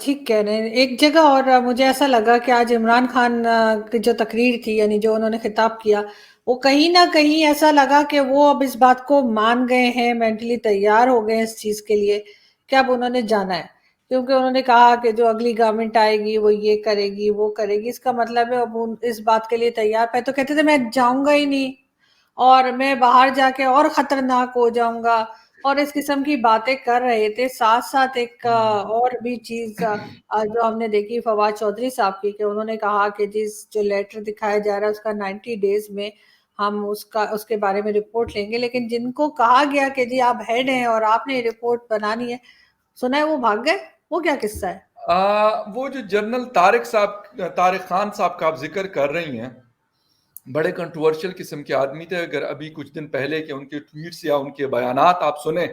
ٹھیک کہہ رہے ہیں. ایک جگہ اور مجھے ایسا لگا کہ آج عمران خان کی جو تقریر تھی، یعنی جو انہوں نے خطاب کیا، وہ کہیں نہ کہیں ایسا لگا کہ وہ اب اس بات کو مان گئے ہیں، مینٹلی تیار ہو گئے ہیں اس چیز کے لیے کہ اب انہوں نے جانا ہے. کیونکہ انہوں نے کہا کہ جو اگلی گورنمنٹ آئے گی وہ یہ کرے گی وہ کرے گی. اس کا مطلب ہے اب اس بات کے لیے تیار. پہ تو کہتے تھے میں جاؤں گا ہی نہیں، اور میں باہر جا کے اور خطرناک ہو جاؤں گا، اور اس قسم کی باتیں کر رہے تھے. ساتھ ساتھ ایک اور بھی چیز جو ہم نے دیکھی فواد چودھری صاحب کی، کہ انہوں نے کہا کہ جو لیٹر دکھایا جا رہا ہے اس کا 90 ڈیز میں ہم اس کے بارے میں رپورٹ لیں گے. لیکن جن کو کہا گیا کہ جی آپ ہیڈ ہیں اور آپ نے رپورٹ بنانی ہے، سنا ہے وہ بھاگ گئے. وہ کیا قصہ ہے؟ وہ جو جنرل طارق خان صاحب کا آپ ذکر کر رہی ہیں، بڑے کنٹروورشل قسم کے آدمی تھے. اگر ابھی کچھ دن پہلے کے ان کے ٹویٹس یا ان کے بیانات آپ سنیں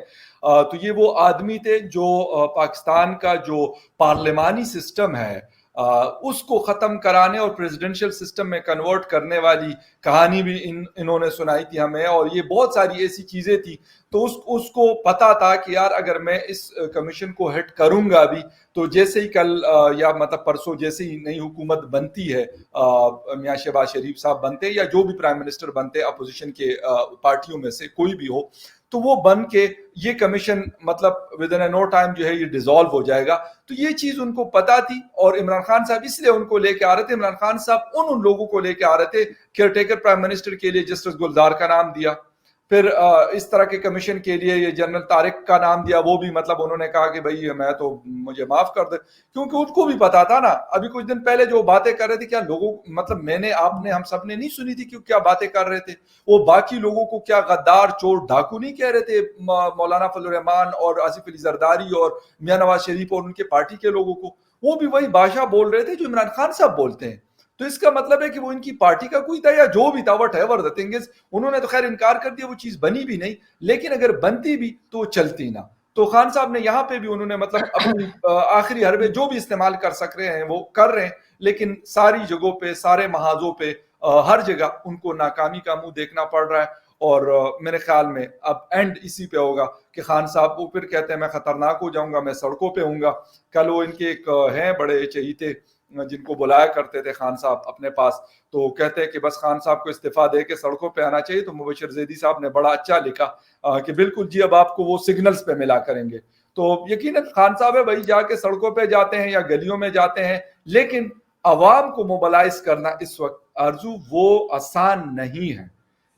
تو یہ وہ آدمی تھے جو پاکستان کا جو پارلیمانی سسٹم ہے اس کو ختم کرانے اور پریزیڈنشل سسٹم میں کنورٹ کرنے والی کہانی بھی انہوں نے سنائی تھی ہمیں. اور یہ بہت ساری ایسی چیزیں تھی. تو اس کو پتا تھا کہ یار اگر میں اس کمیشن کو ہیڈ کروں گا بھی تو جیسے ہی کل یا مطلب پرسوں جیسے ہی نئی حکومت بنتی ہے، میاں شہباز شریف صاحب بنتے یا جو بھی پرائم منسٹر بنتے اپوزیشن کے پارٹیوں میں سے کوئی بھی ہو، تو وہ بن کے یہ کمیشن مطلب ود ان نو ٹائم جو ہے یہ ڈیزالو ہو جائے گا. تو یہ چیز ان کو پتا تھی. اور عمران خان صاحب اس لیے ان کو لے کے آ رہے تھے. عمران خان صاحب ان لوگوں کو لے کے آ رہے تھے. کیئر ٹیکر پرائم منسٹر کے لیے جسٹس گلزار کا نام دیا، پھر اس طرح کے کمیشن کے لیے یہ جنرل طارق کا نام دیا. وہ بھی مطلب انہوں نے کہا کہ بھائی میں تو مجھے معاف کر دے، کیونکہ ان کو بھی پتا تھا نا. ابھی کچھ دن پہلے جو باتیں کر رہے تھے، کیا لوگوں مطلب میں نے آپ نے ہم سب نے نہیں سنی تھی کہ کیا باتیں کر رہے تھے وہ؟ باقی لوگوں کو کیا غدار چور ڈاکو نہیں کہہ رہے تھے؟ مولانا فضل الرحمان اور آصف علی زرداری اور میاں نواز شریف اور ان کے پارٹی کے لوگوں کو وہ بھی وہی بادشاہ بول رہے تھے جو عمران خان صاحب بولتے ہیں. تو اس کا مطلب ہے کہ وہ ان کی پارٹی کا کوئی تھا یا جو بھی تھا، what ever the thing is. انہوں نے تو خیر انکار کر دیا، وہ چیز بنی بھی نہیں. لیکن اگر بنتی بھی تو وہ چلتی نہ. تو خان صاحب نے یہاں پہ بھی انہوں نے مطلب اپنی آخری حربے جو بھی استعمال کر سک رہے ہیں وہ کر رہے ہیں. لیکن ساری جگہوں پہ، سارے محاذوں پہ، ہر جگہ ان کو ناکامی کا منہ دیکھنا پڑ رہا ہے. اور میرے خیال میں اب اینڈ اسی پہ ہوگا کہ خان صاحب وہ پھر کہتے ہیں میں خطرناک ہو جاؤں گا، میں سڑکوں پہ ہوں گا. کل وہ ان کے ایک ہیں بڑے چہیتے جن کو بلایا کرتے تھے خان صاحب اپنے پاس، تو کہتے ہیں کہ بس خان صاحب کو استعفیٰ دے کے سڑکوں پہ آنا چاہیے. تو مبشر زیدی صاحب نے بڑا اچھا لکھا کہ بالکل جی اب آپ کو وہ سگنلز پہ ملا کریں گے. تو یقیناً خان صاحب ہے بھائی جا کے سڑکوں پہ جاتے ہیں یا گلیوں میں جاتے ہیں، لیکن عوام کو موبلائز کرنا اس وقت آرزو وہ آسان نہیں ہے.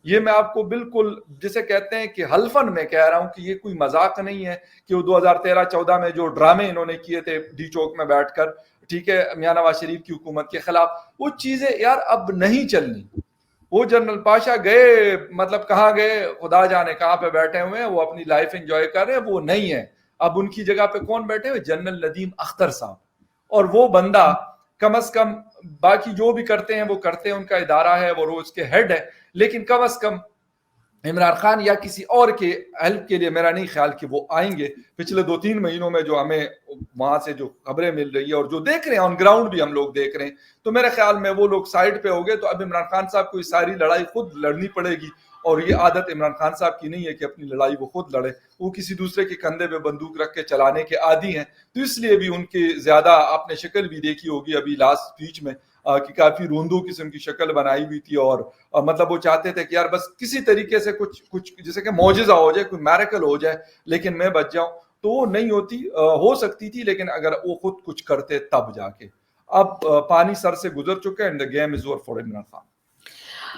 یہ میں آپ کو بالکل جسے کہتے ہیں کہ حلفن میں کہہ رہا ہوں کہ یہ کوئی مذاق نہیں ہے کہ وہ 2013-14 میں جو ڈرامے انہوں نے کیے تھے ڈی چوک میں بیٹھ کر، ٹھیک ہے، میاں نواز شریف کی حکومت کے خلاف، وہ چیزیں یار اب نہیں چلنی. وہ جنرل پاشا گئے مطلب کہاں گئے خدا جانے کہاں پہ بیٹھے ہوئے ہیں، وہ اپنی لائف انجوائے کر رہے ہیں، وہ نہیں ہے. اب ان کی جگہ پہ کون بیٹھے ہوئے؟ جنرل ندیم اختر صاحب. اور وہ بندہ کم از کم باقی جو بھی کرتے ہیں وہ کرتے ہیں، ان کا ادارہ ہے، وہ روز کے ہیڈ ہے. لیکن کم از کم عمران خان یا کسی اور کے ہیلپ کے لیے میرا نہیں خیال کہ وہ آئیں گے. پچھلے 2-3 مہینوں میں جو ہمیں وہاں سے جو خبریں مل رہی ہے اور جو دیکھ رہے ہیں آن گراؤنڈ بھی ہم لوگ دیکھ رہے ہیں، تو میرے خیال میں وہ لوگ سائڈ پہ ہو گئے. تو اب عمران خان صاحب کو یہ ساری لڑائی خود لڑنی پڑے گی. اور یہ عادت عمران خان صاحب کی نہیں ہے کہ اپنی لڑائی وہ خود لڑے، وہ کسی دوسرے کے کندھے پہ بندوق رکھ کے چلانے کے عادی ہیں. تو اس لیے بھی ان کے زیادہ آپ نے شکل بھی دیکھی ہوگی ابھی لاسٹ اسپیچ میں کہ کافی روندو قسم کی شکل بنائی ہوئی تھی. اور مطلب وہ چاہتے تھے کہ یار بس کسی طریقے سے کچھ جیسے کہ معجزہ ہو جائے، کوئی میریکل ہو جائے لیکن میں بچ جاؤں. تو وہ نہیں ہوتی، ہو سکتی تھی لیکن اگر وہ خود کچھ کرتے تب جا کے. اب پانی سر سے گزر چکا ہے، and the game is over for Imran Khan.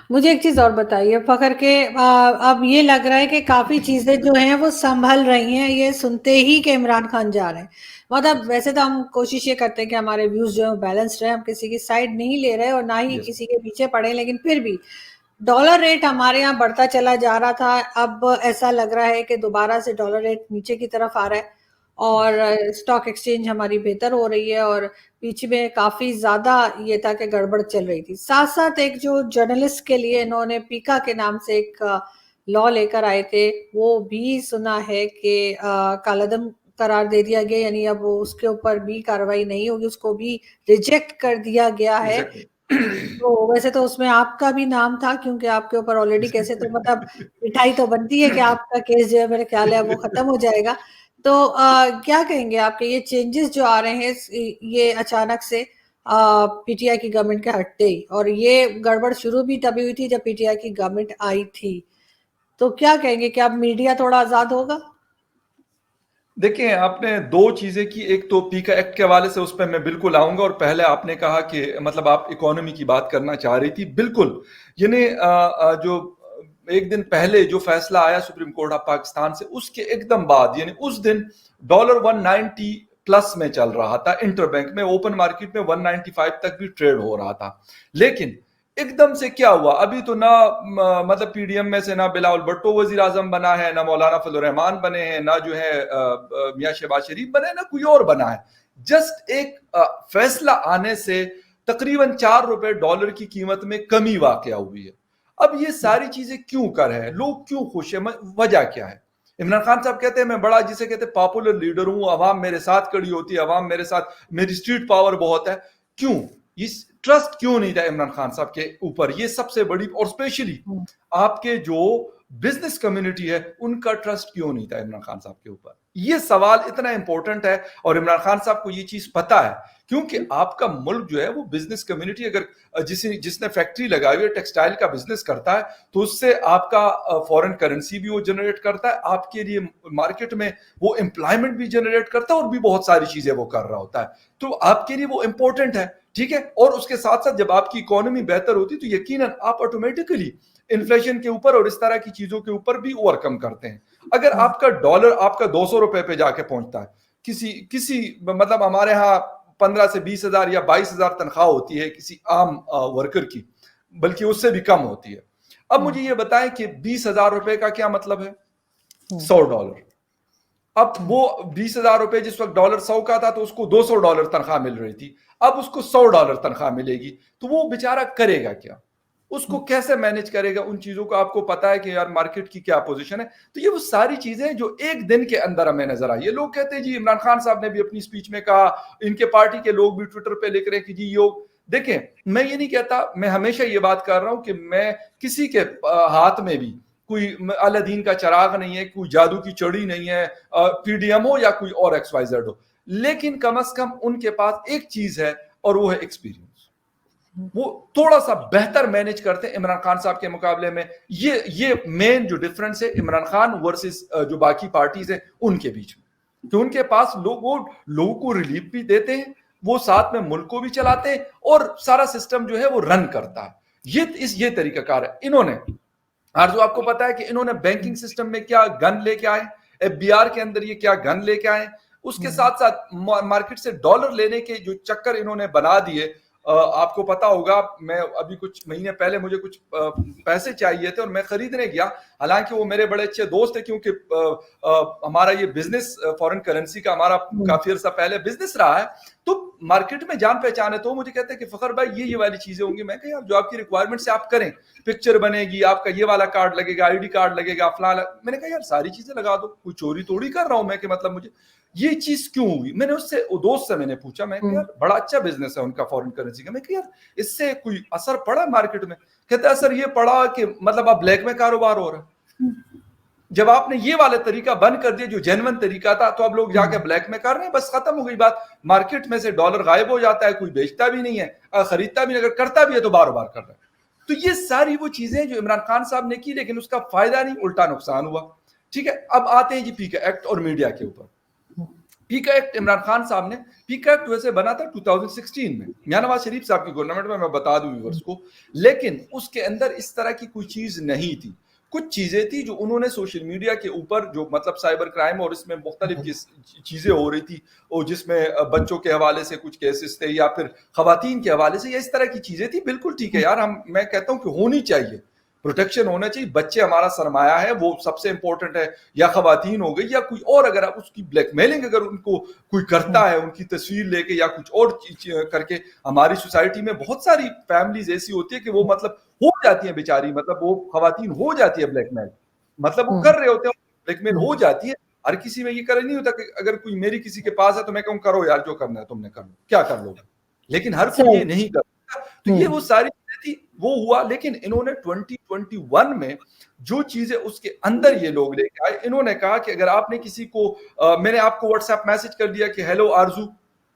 مجھے ایک چیز اور بتائیے فخر کے، اب یہ لگ رہا ہے کہ کافی چیزیں جو ہیں وہ سنبھل رہی ہیں یہ سنتے ہی کہ عمران خان جا رہے ہیں. مطلب ویسے تو ہم کوشش یہ کرتے ہیں کہ ہمارے ویوز جو ہیں بیلنسڈ رہے، ہم کسی کی سائڈ نہیں لے رہے اور نہ ہی Yes. کسی کے پیچھے پڑے. لیکن پھر بھی ڈالر ریٹ ہمارے یہاں بڑھتا چلا جا رہا تھا، اب ایسا لگ رہا ہے کہ دوبارہ سے ڈالر ریٹ نیچے کی طرف آ رہا ہے، اور اسٹاک ایکسچینج ہماری بہتر ہو رہی ہے. اور پیچھے میں کافی زیادہ یہ تھا کہ گڑبڑ چل رہی تھی. ساتھ ساتھ ایک جو جرنلسٹ کے لیے انہوں نے پیکا کے نام سے ایک لا لے کر آئے تھے، وہ بھی سنا ہے کہ کالعدم قرار دے دیا گیا، یعنی اب اس کے اوپر بھی کارروائی نہیں ہوگی، اس کو بھی ریجیکٹ کر دیا گیا ہے. Exactly. تو ویسے تو اس میں آپ کا بھی نام تھا کیونکہ آپ کے اوپر آلریڈی کیسے تو مطلب مٹھائی تو بنتی ہے کہ آپ کا کیس جو ہے میرے خیال ہے وہ ختم ہو جائے گا. تو کیا کہیں گے آپ کے یہ چینجز جو آ رہے ہیں یہ اچانک سے پی ٹی آئی کی گورنمنٹ کے ہٹتے ہی، اور یہ گڑبڑ شروع بھی تبھی ہوئی تھی جب پی ٹی آئی کی گورنمنٹ آئی تھی، تو کیا کہیں گے کہ اب میڈیا تھوڑا آزاد ہوگا؟ دیکھیں آپ نے دو چیزیں کی، ایک تو پی کا ایکٹ کے حوالے سے اس پہ میں بالکل آؤں گا، اور پہلے آپ نے کہا کہ مطلب آپ اکانومی کی بات کرنا چاہ رہی تھی، بالکل یعنی جو ایک دن پہلے جو فیصلہ آیا سپریم کورٹ آف پاکستان سے، اس کے ایک دم بعد یعنی اس دن ڈالر 190 پلس میں چل رہا تھا، انٹر بینک میں اوپن مارکیٹ میں 195 تک بھی ٹریڈ ہو رہا تھا، لیکن ایک دم سے کیا ہوا؟ ابھی تو نہ مطلب پی ڈی ایم میں سے نہ بلاول بھٹو وزیر اعظم بنا ہے، نہ مولانا فضل الرحمان بنے ہیں، نہ جو ہے میاں شہباز شریف بنے، نہ کوئی اور بنا ہے. جسٹ ایک فیصلہ آنے سے تقریباً 4 روپے ڈالر کی قیمت میں کمی واقع ہوئی ہے. اب یہ ساری چیزیں کیوں کر رہے ہیں لوگ؟ کیوں خوش ہیں؟ وجہ کیا ہے؟ عمران خان صاحب کہتے ہیں میں بڑا جسے کہتے ہیں پاپولر لیڈر ہوں، عوام میرے ساتھ کھڑی ہوتی ہے، عوام میرے ساتھ، میری اسٹریٹ پاور بہت ہے. کیوں؟ اس ٹرسٹ کیوں نہیں تھا عمران خان صاحب کے اوپر؟ یہ سب سے بڑی، اور اسپیشلی آپ کے جو بزنس کمیونٹی ہے ان کا ٹرسٹ کیوں نہیں تھا عمران خان صاحب کے اوپر؟ یہ سوال اتنا امپورٹنٹ ہے، اور عمران خان صاحب کو یہ چیز پتا ہے، کیونکہ آپ کا ملک جو ہے وہ بزنس کمیونٹی، اگر جس نے فیکٹری لگائی ہوئی ہے، ٹیکسٹائل کا بزنس کرتا ہے، تو اس سے آپ کا فورن کرنسی بھی وہ جنریٹ کرتا ہے، آپ کے لیے مارکیٹ میں وہ امپلائمنٹ بھی جنریٹ کرتا ہے، اور بھی بہت ساری چیزیں وہ کر رہا ہوتا ہے، تو آپ کے لیے وہ امپورٹنٹ ہے. ٹھیک ہے، اور اس کے ساتھ ساتھ جب آپ کی اکانومی بہتر ہوتی تو یقیناً آپ آٹومیٹکلی انفلیشن کے اوپر اور اس طرح کی چیزوں کے اوپر بھی اوور کم کرتے ہیں. اگر آپ کا ڈالر آپ کا 200 روپے پہ جا کے پہنچتا ہے، کسی مطلب ہمارے ہاں 15 سے 20 ہزار یا 22 ہزار تنخواہ ہوتی ہے کسی عام ورکر کی، بلکہ اس سے بھی کم ہوتی ہے. اب مجھے یہ بتائیں کہ 20 ہزار روپے کا کیا مطلب ہے؟ $100. اب وہ 20 ہزار روپے جس وقت ڈالر 100 کا تھا تو اس کو $200 تنخواہ مل رہی تھی، اب اس کو $100 تنخواہ ملے گی، تو وہ بیچارہ کرے گا کیا؟ اس کو کیسے مینج کرے گا ان چیزوں کو؟ آپ کو پتا ہے کہ یار مارکیٹ کی کیا پوزیشن ہے. تو یہ وہ ساری چیزیں جو ایک دن کے اندر ہمیں نظر آئی ہے. لوگ کہتے ہیں جی عمران خان صاحب نے بھی اپنی سپیچ میں کہا، ان کے پارٹی کے لوگ بھی ٹویٹر پہ لکھ رہے ہیں کہ جی دیکھیں میں یہ نہیں کہتا، میں ہمیشہ یہ بات کر رہا ہوں کہ میں کسی کے ہاتھ میں بھی کوئی الدین کا چراغ نہیں ہے، کوئی جادو کی چڑی نہیں ہے، پی ڈی ایم ہو یا کوئی اور ایکس وائی زیڈ ہو، لیکن کم از کم ان کے پاس ایک چیز ہے اور وہ ہے ایکسپیرینس. وہ تھوڑا سا بہتر مینج کرتے ہیں عمران خان صاحب کے مقابلے میں. یہ مین جو ڈفرنس ہے عمران خان ورسز جو باقی پارٹیز ہیں ان کے بیچ میں، کہ ان کے پاس لوگوں کو ریلیف بھی دیتے ہیں، وہ ساتھ میں ملک کو بھی چلاتے ہیں، اور سارا سسٹم جو ہے وہ رن کرتا ہے. یہ طریقہ کار ہے. انہوں نے آرزو آپ کو پتا ہے کہ انہوں نے بینکنگ سسٹم میں کیا گن لے کے آئے، ایف بی آر کے اندر یہ کیا گن لے کے آئے، اس کے ساتھ ساتھ مارکیٹ سے ڈالر لینے کے جو چکر انہوں نے بنا دیے. آپ کو پتا ہوگا میں ابھی کچھ مہینے پہلے مجھے کچھ پیسے چاہیے تھے اور میں خریدنے گیا، حالانکہ وہ میرے بڑے اچھے دوست تھے، کیونکہ ہمارا یہ بزنس فورن کرنسی کا ہمارا کافی عرصہ پہلے بزنس رہا ہے، تو مارکیٹ میں جان پہچان ہے. تو مجھے کہتے ہیں کہ فخر بھائی یہ والی چیزیں ہوں گی. میں کہ جو آپ کی ریکوائرمنٹ سے آپ کریں، پکچر بنے گی، آپ کا یہ والا کارڈ لگے گا، آئی ڈی کارڈ لگے گا، فلاں. میں نے کہا یار ساری چیزیں لگا دو، کوئی چوری توڑی کر رہا ہوں میں کہ مطلب مجھے یہ چیز کیوں ہوئی؟ میں نے اس سے دوست سے میں نے پوچھا، میں کہ یار بڑا اچھا بزنس ہے ان کا فورن کرنسی کا. میں کہ یار اس سے کوئی اثر پڑا مارکیٹ میں؟ کہتا ہے اثر یہ پڑا کہ مطلب اب بلیک میں کاروبار ہو رہا ہے. جب آپ نے یہ والا طریقہ بند کر دیا جو جینون طریقہ تھا، تو اب لوگ جا کے بلیک میں کر رہے ہیں، بس ختم ہو گئی بات. مارکیٹ میں سے ڈالر غائب ہو جاتا ہے، کوئی بیچتا بھی نہیں ہے، خریدتا بھی نہیں، اگر کرتا بھی ہے تو بار بار کر رہا ہے. تو یہ ساری وہ چیزیں جو عمران خان صاحب نے کی، لیکن اس کا فائدہ نہیں، الٹا نقصان ہوا. ٹھیک ہے، اب آتے ہیں جی پی کا ایکٹ اور میڈیا کے اوپر. پی کا ایکٹ عمران خان صاحب نے، پی کا ایکٹ ویسے بنا تھا 2016 میں میاں نواز شریف صاحب کی گورنمنٹ میں بتا دوں ویورز کو، لیکن اس کے اندر اس طرح کی کوئی چیز نہیں تھی. کچھ چیزیں تھی جو انہوں نے سوشل میڈیا کے اوپر جو مطلب سائبر کرائم اور اس میں مختلف چیزیں ہو رہی تھی، اور جس میں بچوں کے حوالے سے کچھ کیسز تھے یا پھر خواتین کے حوالے سے یا اس طرح کی چیزیں تھی. بالکل ٹھیک ہے یار، میں کہتا ہوں کہ ہونی چاہیے، پروٹیکشن ہونا چاہیے. بچے ہمارا سرمایہ ہے، وہ سب سے امپورٹنٹ ہے، یا خواتین ہو گئی یا کوئی اور. اگر آپ اس کی بلیک میلنگ اگر ان کو کوئی کرتا ہے، ان کی تصویر لے کے یا کچھ اور کر کے، ہماری سوسائٹی میں بہت ساری فیملیز ایسی ہوتی ہے کہ وہ مطلب ہو جاتی ہیں بیچاری، مطلب وہ خواتین ہو جاتی ہے بلیک میل، مطلب وہ کر رہے ہوتے ہیں، بلیک میل ہو جاتی ہے. ہر کسی میں یہ کرے نہیں ہوتا کہ اگر کوئی میری کسی کے پاس ہے تو میں کہوں کرو یار جو کرنا ہے تم نے کر لو، کیا کر لو، لیکن ہر کوئی یہ نہیں کرتا. تو یہ وہ ساری چیزیں تھی. وہ ہوا. لیکن انہوں نے 2021 میں جو چیزیں اس کے اندر یہ لوگ لے کے آئے, انہوں نے کہا کہ اگر آپ نے کسی کو, میں نے آپ کو واٹس ایپ میسج کر دیا کہ ہیلو آرزو,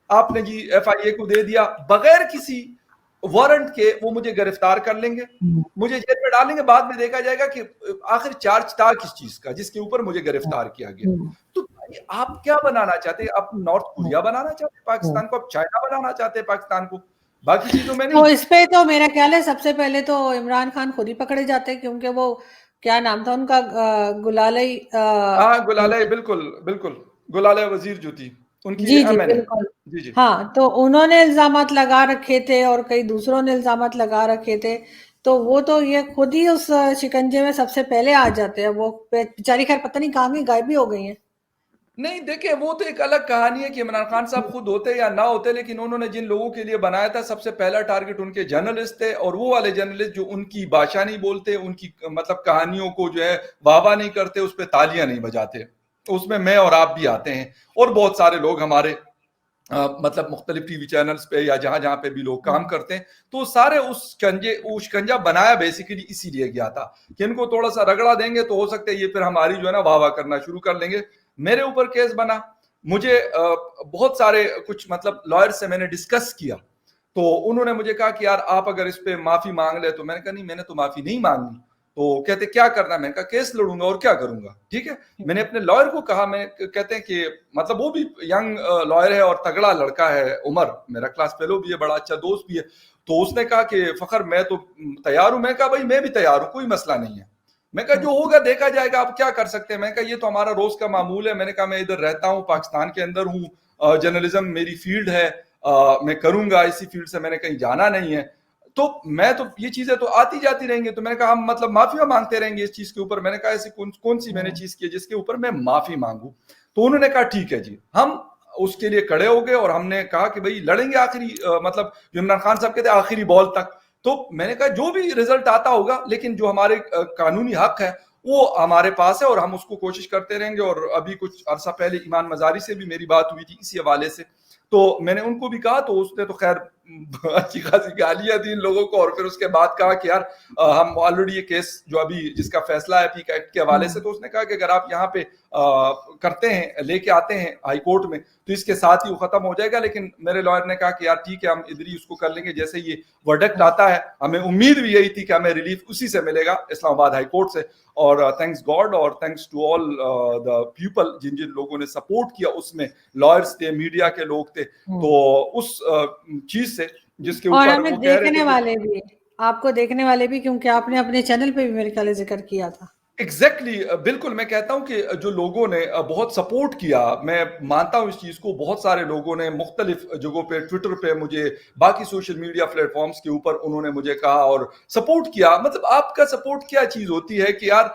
آپ نے جی ایف آئی اے کو دے دیا بغیر کسی وارنٹ کے, وہ مجھے گرفتار کر لیں گے, مجھے جیل میں ڈالیں گے, بعد میں دیکھا جائے گا کہ آخر چارج تھا کس چیز کا جس کے اوپر مجھے گرفتار کیا گیا. تو آپ کیا بنانا چاہتے ہیں؟ آپ نارتھ کوریا بنانا چاہتے ہیں پاکستان کو, آپ چائنا بنانا چاتے ہیں پاکستان کو, باقی چیزوں میں تو نہیں. اس پہ تو میرا خیال ہے سب سے پہلے تو عمران خان خود ہی پکڑے جاتے, کیونکہ وہ کیا نام تھا ان کا, گلالئی, ہاں گلالے, بالکل بالکل, گلالے وزیر جو تھی ان کی جی جی ایم این اے. بالکل. جی جی ہاں, تو انہوں نے الزامات لگا رکھے تھے اور کئی دوسروں نے الزامات لگا رکھے تھے, تو وہ تو یہ خود ہی اس شکنجے میں سب سے پہلے آ جاتے ہیں. وہ بیچاری خیر پتہ نہیں کہاں گئی, غائب بھی ہو گئی ہیں. نہیں دیکھیں, وہ تو ایک الگ کہانی ہے کہ عمران خان صاحب خود ہوتے یا نہ ہوتے, لیکن انہوں نے جن لوگوں کے لیے بنایا تھا سب سے پہلا ٹارگٹ ان کے جرنلسٹ تھے, اور وہ والے جرنلسٹ جو ان کی بھاشا نہیں بولتے, ان کی مطلب کہانیوں کو جو ہے واہ واہ نہیں کرتے, اس پہ تالیاں نہیں بجاتے. اس میں میں اور آپ بھی آتے ہیں, اور بہت سارے لوگ ہمارے مطلب مختلف ٹی وی چینلز پہ یا جہاں جہاں پہ بھی لوگ کام کرتے ہیں, تو سارے اس شکنجا بنایا بیسیکلی اسی لیے گیا تھا کہ ان کو تھوڑا سا رگڑا دیں گے تو ہو سکتا ہے یہ پھر ہماری جو ہے نا واہ واہ کرنا شروع کر لیں گے. میرے اوپر کیس بنا, مجھے بہت سارے کچھ مطلب لائر سے میں نے ڈسکس کیا, تو انہوں نے مجھے کہا کہ یار آپ اگر اس پہ معافی مانگ لے, تو میں نے کہا نہیں, میں نے تو معافی نہیں مانگنی. تو کہتے کیا کرنا ہے, میں نے کہا کیس لڑوں گا اور کیا کروں گا. ٹھیک ہے, میں نے اپنے لائر کو کہا, میں کہتے ہیں کہ مطلب وہ بھی ینگ لائر ہے اور تگڑا لڑکا ہے, عمر میرا کلاس فیلو بھی ہے, بڑا اچھا دوست بھی ہے. تو اس نے کہا کہ فخر میں تو تیار ہوں. میں کہا بھائی میں بھی تیار ہوں, کوئی مسئلہ نہیں ہے. میں کہا جو ہوگا دیکھا جائے گا, آپ کیا کر سکتے ہیں. میں کہا یہ تو ہمارا روز کا معمول ہے. میں نے کہا میں ادھر رہتا ہوں, پاکستان کے اندر ہوں, جرنلزم میری فیلڈ ہے, میں کروں گا اسی فیلڈ سے, میں نے کہیں جانا نہیں ہے. تو میں تو یہ چیزیں تو آتی جاتی رہیں گی. تو میں نے کہا ہم مطلب معافیاں مانگتے رہیں گے اس چیز کے اوپر. میں نے کہا ایسی کون سی میں نے چیز کی جس کے اوپر میں معافی مانگوں. تو انہوں نے کہا ٹھیک ہے جی, ہم اس کے لیے کھڑے ہو گئے, اور ہم نے کہا کہ بھائی لڑیں گے آخری مطلب جو عمران خان صاحب کہتے ہیں آخری بال تک. تو میں نے کہا جو بھی رزلٹ آتا ہوگا, لیکن جو ہمارے قانونی حق ہے وہ ہمارے پاس ہے, اور ہم اس کو کوشش کرتے رہیں گے. اور ابھی کچھ عرصہ پہلے ایمان مزاری سے بھی میری بات ہوئی تھی اسی حوالے سے, تو میں نے ان کو بھی کہا, تو اس نے تو خیر اچھی خاصی گالیاں دی ان لوگوں کو, اور پھر اس کے بعد کہا کہ یار ہم آلریڈی یہ کیس جو ابھی جس کا فیصلہ ہے پیک ایکٹ کے حوالے سے, تو اس نے کہا کہ اگر آپ یہاں پہ کرتے ہیں, لے کے آتے ہیں ہائی کورٹ میں, تو اس کے ساتھ ہی وہ ختم ہو جائے گا. لیکن میرے لائر نے کہا کہ یار ٹھیک ہے, ہم ادھر ہی اس کو کر لیں گے, جیسے یہ ورڈکٹ آتا ہے. ہمیں امید بھی یہی تھی کہ ہمیں ریلیف اسی سے ملے گا, اسلام آباد ہائی کورٹ سے. اور تھینکس گاڈ اور thanks to all the people جن جن لوگوں نے سپورٹ کیا, اس میں لائرز تھے, میڈیا کے لوگ تھے. تو اس چیز سے جس کے اور اوپر ہمیں وہ کہہ رہے دیکھنے تھے کہ والے بھی, آپ کو دیکھنے والے بھی, کیونکہ آپ نے اپنے چینل پہ بھی میرے خیال ذکر کیا تھا. ایگزیکٹلی بالکل, میں کہتا ہوں کہ جو لوگوں نے بہت سپورٹ کیا, میں مانتا ہوں اس چیز کو, بہت سارے لوگوں نے مختلف جگہوں پہ, ٹویٹر پہ مجھے, باقی سوشل میڈیا پلیٹ فارمز کے اوپر انہوں نے مجھے کہا اور سپورٹ کیا. مطلب آپ کا سپورٹ کیا چیز ہوتی ہے کہ یار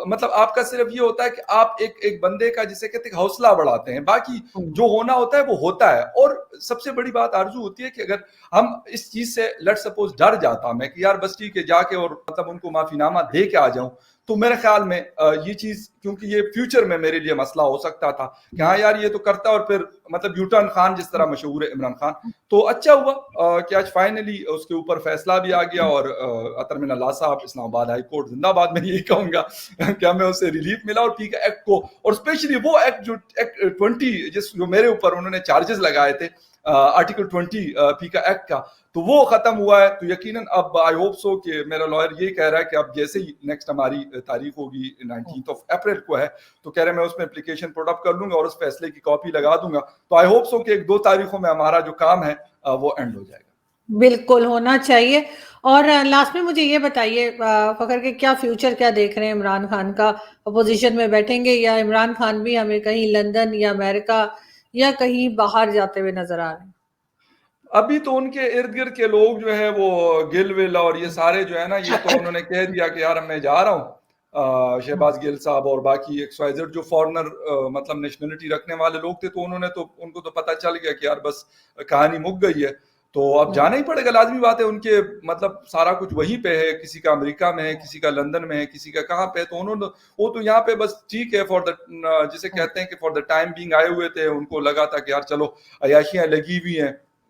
مطلب آپ کا صرف یہ ہوتا ہے کہ آپ ایک بندے کا جسے کہتے ہیں حوصلہ بڑھاتے ہیں, باقی جو ہونا ہوتا ہے وہ ہوتا ہے. اور سب سے بڑی بات آرزو ہوتی ہے کہ اگر ہم اس چیز سے لیٹ سپوز ڈر جاتا میں کہ یار بس ٹھیک ہے جا کے اور مطلب ان کو معافی نامہ دے کے آ جاؤں, تو میرے خیال میں یہ چیز, کیونکہ یہ فیوچر میں میرے لیے مسئلہ ہو سکتا تھا کہ ہاں یار یہ تو کرتا, اور پھر مطلب یوٹرن خان جس طرح مشہور ہے عمران خان. تو اچھا ہوا کہ آج فائنلی اس کے اوپر فیصلہ بھی آ گیا, اور اطہر من اللہ صاحب, اسلام آباد ہائی کورٹ زندہ باد. میں یہی کہوں گا کہ ہمیں اسے ریلیف ملا, اور پیکا ایکٹ کو, اور اسپیشلی وہ ایکٹ جو ایکٹ 20 جو میرے اوپر انہوں نے چارجز لگائے تھے, آرٹیکل 20 پیکا ایکٹ کا, تو وہ ختم ہوا ہے. تو یقیناً اب آئی ہوپ سو کہ میرا لائر یہ کہہ رہا ہے کہ اب جیسے ہی نیکسٹ ہماری تاریخ ہوگی 19 اپریل کو ہے, تو کہہ رہے ہیں میں اس میں اپلیکیشن پروڈ اپ کر لوں گا اور اس فیصلے کی کاپی لگا دوں گا. تو آئی ہوپ سو کہ 1-2 تاریخوں میں ہمارا جو کام ہے وہ اینڈ ہو جائے گا. بالکل ہونا چاہیے. اور لاسٹ میں مجھے یہ بتائیے فخر کے کیا فیوچر کیا دیکھ رہے ہیں عمران خان کا, اپوزیشن میں بیٹھیں گے, یا عمران خان بھی ہمیں کہیں لندن یا امریکہ یا کہیں باہر جاتے ہوئے نظر آ رہے ہیں؟ ابھی تو ان کے ارد گرد کے لوگ جو ہے وہ گل ول اور یہ سارے جو ہے نا, یہ تو انہوں نے کہہ دیا کہ یار میں جا رہا ہوں. شہباز گل صاحب اور باقی ایکس وائی زیڈ جو فارنر مطلب نیشنلٹی رکھنے والے لوگ تھے, تو انہوں نے تو ان کو تو پتہ چل گیا کہ یار بس کہانی مک گئی ہے, تو اب جانا ہی پڑے گا, لازمی بات ہے. ان کے مطلب سارا کچھ وہیں پہ ہے, کسی کا امریکہ میں ہے, کسی کا لندن میں ہے, کسی کا کہاں پہ, تو انہوں نے وہ تو یہاں پہ بس ٹھیک ہے فار دا جسے کہتے ہیں کہ فار دا ٹائم بینگ آئے ہوئے تھے. ان کو لگا تھا کہ یار چلو عیاشیاں لگی ہوئی ہیں,